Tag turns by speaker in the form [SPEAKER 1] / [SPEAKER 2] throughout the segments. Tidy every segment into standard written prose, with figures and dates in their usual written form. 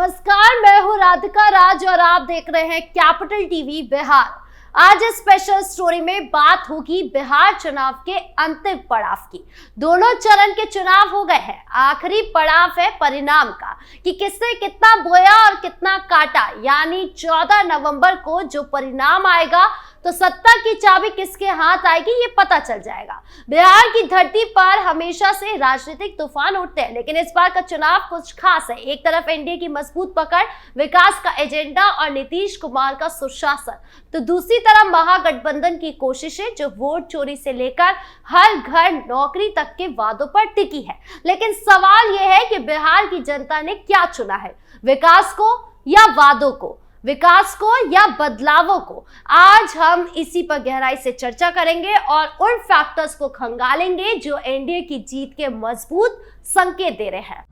[SPEAKER 1] नमस्कार, मैं हूं राधिका राज और आप देख रहे हैं कैपिटल टीवी बिहार। आज इस स्पेशल स्टोरी में बात होगी बिहार चुनाव के अंतिम पड़ाव की। दोनों चरण के चुनाव हो गए हैं, आखिरी पड़ाव है परिणाम का कि किसने कितना बोया और कितना काटा। यानी 14 नवंबर को जो परिणाम आएगा तो सत्ता की चाबी किसके हाथ आएगी ये पता चल जाएगा। बिहार की धरती पर हमेशा से राजनीतिक तूफान उठते हैं, लेकिन इस बार का चुनाव कुछ खास है। एक तरफ एनडीए की मजबूत पकड़, विकास का एजेंडा और नीतीश कुमार का सुशासन, तो दूसरी तरफ महागठबंधन की कोशिशें जो वोट चोरी से लेकर हर घर नौकरी तक के वादों पर टिकी है। लेकिन सवाल यह है कि बिहार की जनता ने क्या चुना है, विकास को या वादों को, विकास को या बदलावों को। आज हम इसी पर गहराई से चर्चा करेंगे और उन फैक्टर्स को खंगालेंगे जो एनडीए की जीत के मजबूत संकेत दे रहे हैं।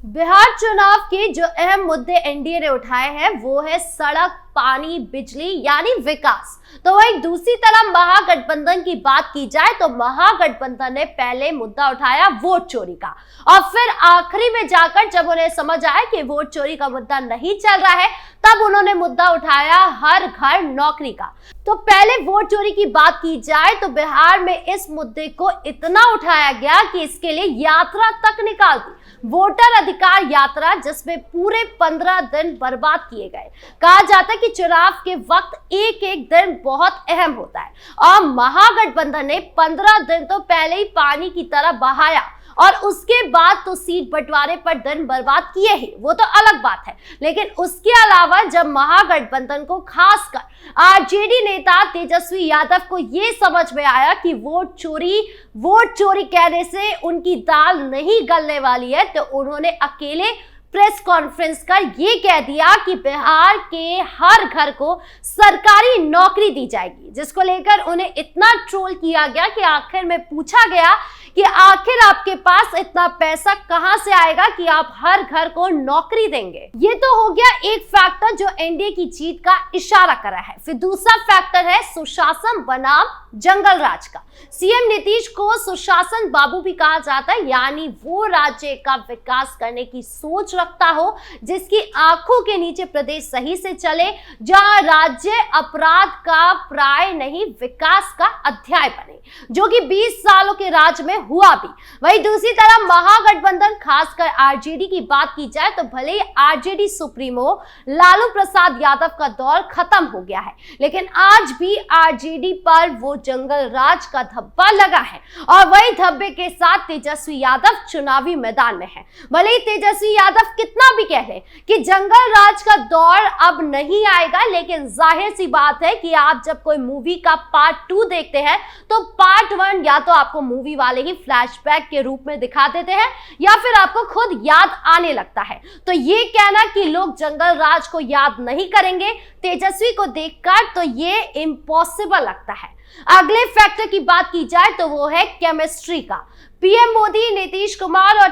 [SPEAKER 1] बिहार चुनाव के जो अहम मुद्दे एनडीए ने उठाए हैं वो है सड़क, पानी, बिजली यानी विकास। तो वही दूसरी तरफ महागठबंधन की बात की जाए तो महागठबंधन ने पहले मुद्दा उठाया वोट चोरी का, और फिर आखिरी में जाकर जब उन्हें समझ आया कि वोट चोरी का मुद्दा नहीं चल रहा है तब उन्होंने मुद्दा उठाया हर घर नौकरी का। तो पहले वोट चोरी की बात की जाए तो बिहार में इस मुद्दे को इतना उठाया गया कि इसके लिए यात्रा तक निकाल दी, वोटर अधिकार यात्रा, जिसमें पूरे 15 दिन बर्बाद किए गए। कहा जाता है कि चुनाव के वक्त एक एक दिन बहुत अहम होता है और महागठबंधन ने 15 दिन तो पहले ही पानी की तरह बहाया और उसके बाद तो सीट बंटवारे पर दिन बर्बाद किए ही, वो तो अलग बात है। लेकिन उसके अलावा जब महागठबंधन को खासकर आरजेडी नेता तेजस्वी यादव को ये समझ में आया कि वोट चोरी कहने से उनकी दाल नहीं गलने वाली है, तो उन्होंने अकेले प्रेस कॉन्फ्रेंस कर ये कह दिया कि बिहार के हर घर को सरकारी नौकरी दी जाएगी, जिसको लेकर उन्हें इतना ट्रोल किया गया कि आखिर में पूछा गया कि आखिर आपके पास इतना पैसा कहां से आएगा कि आप हर घर को नौकरी देंगे। ये तो हो गया एक फैक्टर जो एनडीए की जीत का इशारा करा है। फिर दूसरा फैक्टर है सुशासन बनाम जंगल राज का। सीएम नीतीश को सुशासन बाबू भी कहा जाता है, यानी वो राज्य का विकास करने की सोच रखता हो जिसकी आंखों के नीचे प्रदेश सही से चले, जहां राज्य अपराध का प्राय नहीं विकास का अध्याय बने, जो कि 20 सालों के राज में हुआ भी। वही दूसरी तरफ महागठबंधन, खासकर आरजेडी की बात की जाए तो भले ही आरजेडी सुप्रीमो लालू प्रसाद यादव का दौर खत्म हो गया है, लेकिन आज भी आरजेडी पर वो जंगल राज का धब्बा लगा है और वही धब्बे के साथ तेजस्वी यादव चुनावी मैदान में है। भले ही तेजस्वी यादव कितना भी कह ले कि जंगल राज का दौर अब नहीं आएगा, लेकिन जाहिर सी बात है कि आप जब कोई मूवी का पार्ट 2 देखते हैं तो पार्ट 1 या तो आपको मूवी वाले ही फ्लैशबैक के रूप में दिखा देते हैं या फिर आपको खुद याद आने लगता है। तो ये कहना कि लोग जंगल राज को याद नहीं करेंगे तेजस्वी को देखकर, तो ये इम्पॉसिबल लगता है। अगले फैक्टर की बात की जाए तो वो है केमिस्ट्री का। पीएम मोदी, नीतीश कुमार और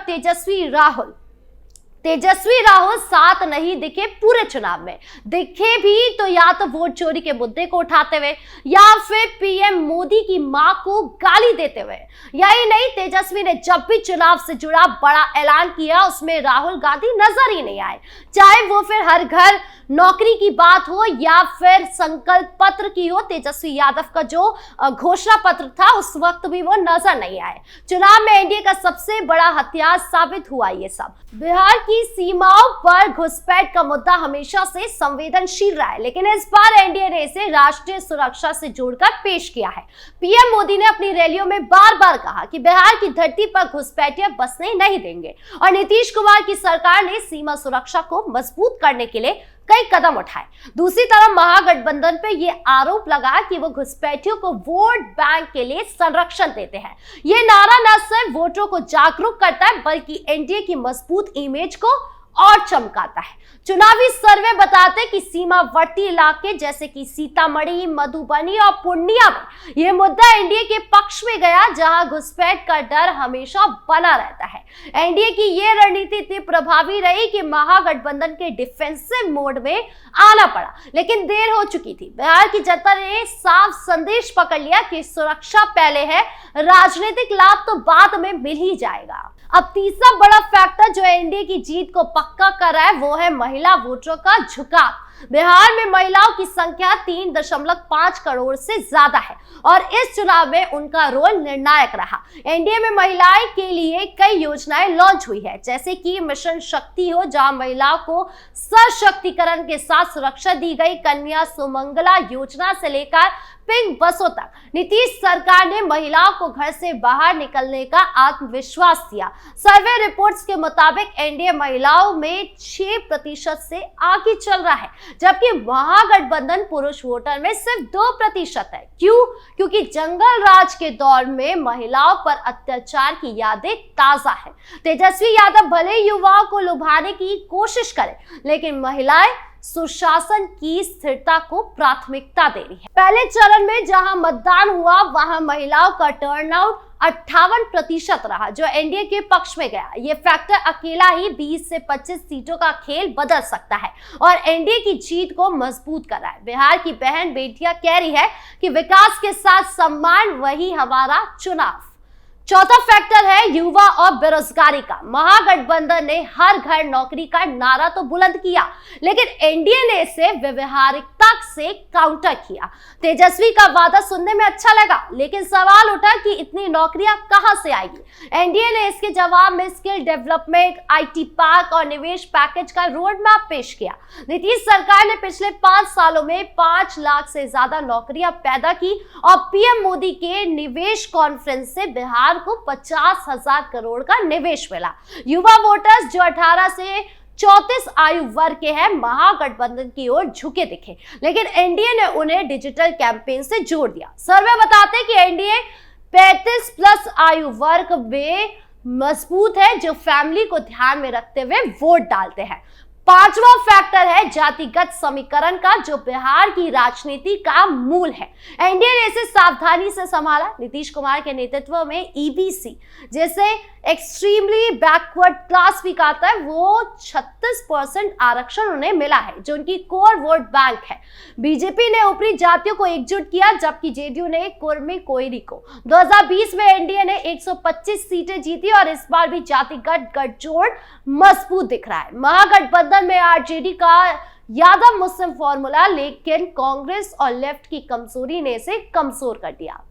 [SPEAKER 1] तेजस्वी राहुल साथ नहीं दिखे पूरे चुनाव में। दिखे भी तो या तो वोट चोरी के मुद्दे को उठाते हुए या फिर पीएम मोदी की मां को गाली देते हुए। यही नहीं, तेजस्वी ने जब भी चुनाव से जुड़ा बड़ा ऐलान किया उसमें राहुल गांधी नजर ही नहीं आए, चाहे वो फिर हर घर नौकरी की बात हो या फिर संकल्प पत्र की हो। तेजस्वी यादव का जो घोषणा पत्र था उस वक्त भी वो नजर नहीं आए। चुनाव में एनडीए का सबसे बड़ा हथियार साबित हुआ ये सब। बिहार की सीमाओं पर घुसपैठ का मुद्दा हमेशा से संवेदनशील रहा है, लेकिन इस बार एनडीए ने इसे राष्ट्रीय सुरक्षा से जोड़कर पेश किया है। पीएम मोदी ने अपनी रैलियों में बार बार कहा कि बिहार की धरती पर घुसपैठिए बसने नहीं देंगे, और नीतीश कुमार की सरकार ने सीमा सुरक्षा को मजबूत करने के लिए कई कदम उठाए। दूसरी तरफ महागठबंधन पे ये आरोप लगा कि वो घुसपैठियों को वोट बैंक के लिए संरक्षण देते हैं। ये नारा न सिर्फ वोटरों को जागरूक करता है बल्कि एनडीए की मजबूत इमेज को और चमकाता है। चुनावी सर्वे बताते हैं कि सीमावर्ती इलाके जैसे कि सीतामढ़ी, मधुबनी और पूर्णिया में यह मुद्दा एनडीए के पक्ष में गया, जहां घुसपैठ का डर हमेशा बना रहता है। एनडीए की यह रणनीति इतनी प्रभावी रही कि महागठबंधन के डिफेंसिव मोड में आना पड़ा, लेकिन देर हो चुकी थी। बिहार की जनता ने साफ संदेश पकड़ लिया कि सुरक्षा पहले है, राजनीतिक लाभ तो बाद में मिल ही जाएगा। अब तीसरा बड़ा फैक्टर जो एनडीए की जीत को पक्का कर रहा है वो है महिला वोटरों का झुकाव। बिहार में महिलाओं की संख्या 3.5 करोड़ से ज्यादा है और इस चुनाव में उनका रोल निर्णायक रहा। एनडीए में महिलाएं के लिए कई योजनाएं लॉन्च हुई है, जैसे कि मिशन शक्ति हो, जहां महिलाओं को सशक्तिकरण के साथ सुरक्षा दी गई, कन्या सुमंगला योजना से लेकर पिंक बसों तक नीतीश सरकार ने महिलाओं को घर से बाहर निकलने का आत्मविश्वास दिया। सर्वे रिपोर्ट्स के मुताबिक एनडीए महिलाओं में 6% से आगे चल रहा है, जबकि महागठबंधन पुरुष वोटर में सिर्फ 2% है। क्यों? क्योंकि जंगल राज के दौर में महिलाओं पर अत्याचार की यादें ताजा है। तेजस्वी यादव भले युवाओं को लुभाने की कोशिश करें, लेकिन महिलाएं सुशासन की स्थिरता को प्राथमिकता दे रही है। पहले चरण में जहां मतदान हुआ वहां महिलाओं का टर्नआउट 58% रहा, जो एनडीए के पक्ष में गया। ये फैक्टर अकेला ही 20 से 25 सीटों का खेल बदल सकता है और एनडीए की जीत को मजबूत कर रहा है। बिहार की बहन बेटियां कह रही है कि विकास के साथ सम्मान, वही हमारा चुनाव। चौथा फैक्टर है युवा और बेरोजगारी का। महागठबंधन ने हर घर नौकरी का नारा तो बुलंद किया, लेकिन एनडीए ने इसे व्यवहारिकता से काउंटर किया। तेजस्वी का वादा सुनने में अच्छा लगा, लेकिन सवाल उठा कि इतनी नौकरियां कहां से आएगी। एनडीए ने इसके जवाब में स्किल डेवलपमेंट, आईटी पार्क और निवेश पैकेज का रोड मैप पेश किया। नीतीश सरकार ने पिछले 5 सालों में 5 लाख से ज्यादा नौकरियां पैदा की और पीएम मोदी के निवेश कॉन्फ्रेंस से बिहार को 50,000 करोड़ का निवेश मिला। युवा वोटर्स जो 18 से 34 आयु वर्ग के हैं महागठबंधन की ओर झुके दिखे, लेकिन एनडीए ने उन्हें डिजिटल कैंपेन से जोड़ दिया। सर्वे बताते हैं कि एनडीए 35+ आयु वर्ग में मजबूत है, जो फैमिली को ध्यान में रखते हुए वोट डालते हैं। पांचवा फैक्टर है जातिगत समीकरण का, जो बिहार की राजनीति का मूल है। एनडीए ने इसे सावधानी से संभाला। नीतीश कुमार के नेतृत्व में ईबीसी जैसे एक्सट्रीमली बैकवर्ड क्लास भी कहता है, वो 36% आरक्षण उन्हें मिला है, जो उनकी कोर वोट बैंक है। बीजेपी ने ऊपरी जातियों को एकजुट किया, जबकि जेडीयू ने कुर्मी कोयरी को। 2020 में एनडीए ने 125 सीटें जीती और इस बार भी जातिगत गठजोड़ मजबूत दिख रहा है। महागठबंधन में आरजेडी का यादव मुस्लिम फॉर्मूला, लेकिन कांग्रेस और लेफ्ट की कमजोरी ने इसे कमजोर कर दिया।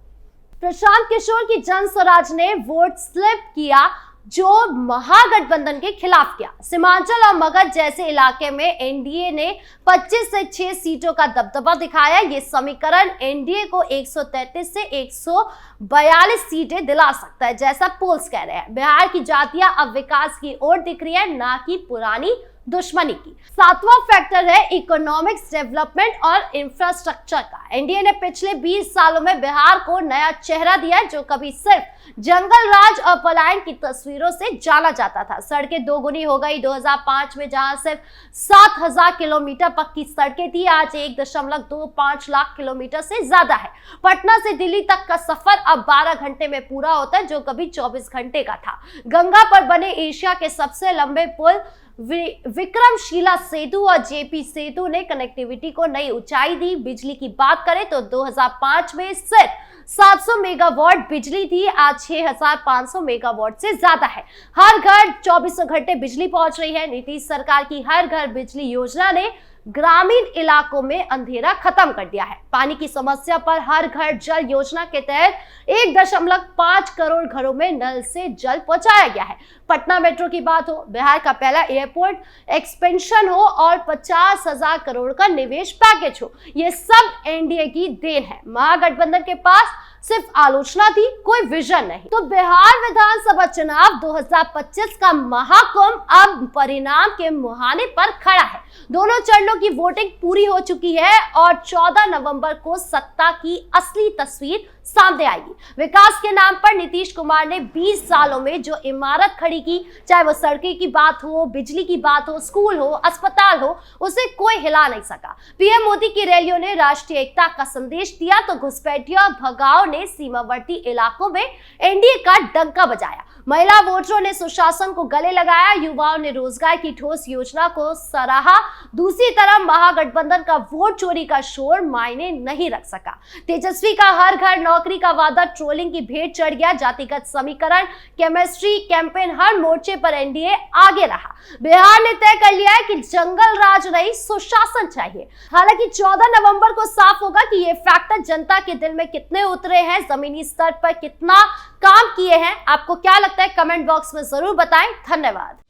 [SPEAKER 1] प्रशांत किशोर की जन स्वराज ने वोट स्लिप किया, जो महागठबंधन के खिलाफ किया। सीमांचल और मगध जैसे इलाके में एनडीए ने 25 से 6 सीटों का दबदबा दिखाया। ये समीकरण एनडीए को 133 से 142 सीटें दिला सकता है, जैसा पोल्स कह रहे हैं। बिहार की जातियां अब विकास की ओर दिख रही है, ना कि पुरानी दुश्मनी की। सातवां फैक्टर है इकोनॉमिक्स डेवलपमेंट और इंफ्रास्ट्रक्चर का। एनडीए ने पिछले 20 सालों में बिहार को नया चेहरा दिया, जो कभी सिर्फ जंगल राज और पलायन की तस्वीरों से जाना जाता था। सड़कें दोगुनी हो गई। 2005 में जहां सिर्फ 7,000 किलोमीटर पक्की सड़कें थी, आज 1.25 लाख किलोमीटर से ज्यादा है। पटना से दिल्ली तक का सफर अब 12 घंटे में पूरा होता है, जो कभी 24 घंटे का था। गंगा पर बने एशिया के सबसे लंबे पुल विक्रमशिला सेतु और जेपी सेतु ने कनेक्टिविटी को नई ऊंचाई दी। बिजली की बात करें तो 2005 में सिर्फ 700 मेगावाट बिजली थी, आज 6,500 मेगावाट से ज्यादा है। हर घर 24 घंटे बिजली पहुंच रही है। नीतीश सरकार की हर घर बिजली योजना ने ग्रामीण इलाकों में अंधेरा खत्म कर दिया है। पानी की समस्या पर हर घर जल योजना के तहत 1.5 करोड़ घरों में नल से जल पहुंचाया गया है। पटना मेट्रो की बात हो, बिहार का पहला एयरपोर्ट एक्सपेंशन हो और 50,000 करोड़ का निवेश पैकेज हो, ये सब एनडीए की देन है। महागठबंधन के पास सिर्फ आलोचना थी, कोई विजन नहीं। तो बिहार विधानसभा चुनाव 2025 का महाकुंभ अब परिणाम के मुहाने पर खड़ा है। दोनों चरणों की वोटिंग पूरी हो चुकी है और 14 नवंबर को सत्ता की असली तस्वीर सामने आएगी। विकास के नाम पर नीतीश कुमार ने 20 सालों में जो इमारत खड़ी की, चाहे वो सड़कें की बात हो, बिजली की बात हो, स्कूल हो, अस्पताल हो, उसे कोई हिला नहीं सका। पीएम मोदी की रैलियों ने राष्ट्रीय एकता का संदेश दिया तो घुसपैठियों और भगाओं ने सीमावर्ती इलाकों में एनडीए का डंका बजाया। महिला वोटरों ने सुशासन को गले लगाया, युवाओं ने रोजगार की ठोस योजना को सराहा। दूसरी तरफ महागठबंधन का वोट चोरी का शोर मायने नहीं रख सका। तेजस्वी का हर घर नौकरी का वादा ट्रोलिंग की भेंट चढ़ गया। जातिगत समीकरण, केमिस्ट्री, कैंपेन, हर मोर्चे पर एनडीए आगे रहा। बिहार ने तय कर लिया है कि जंगल राज नहीं, सुशासन चाहिए। हालांकि 14 नवंबर को साफ होगा कि ये फैक्टर जनता के दिल में कितने उतरे हैं, जमीनी स्तर पर कितना काम किए हैं। आपको क्या लगता है, कमेंट बॉक्स में जरूर बताएं। धन्यवाद।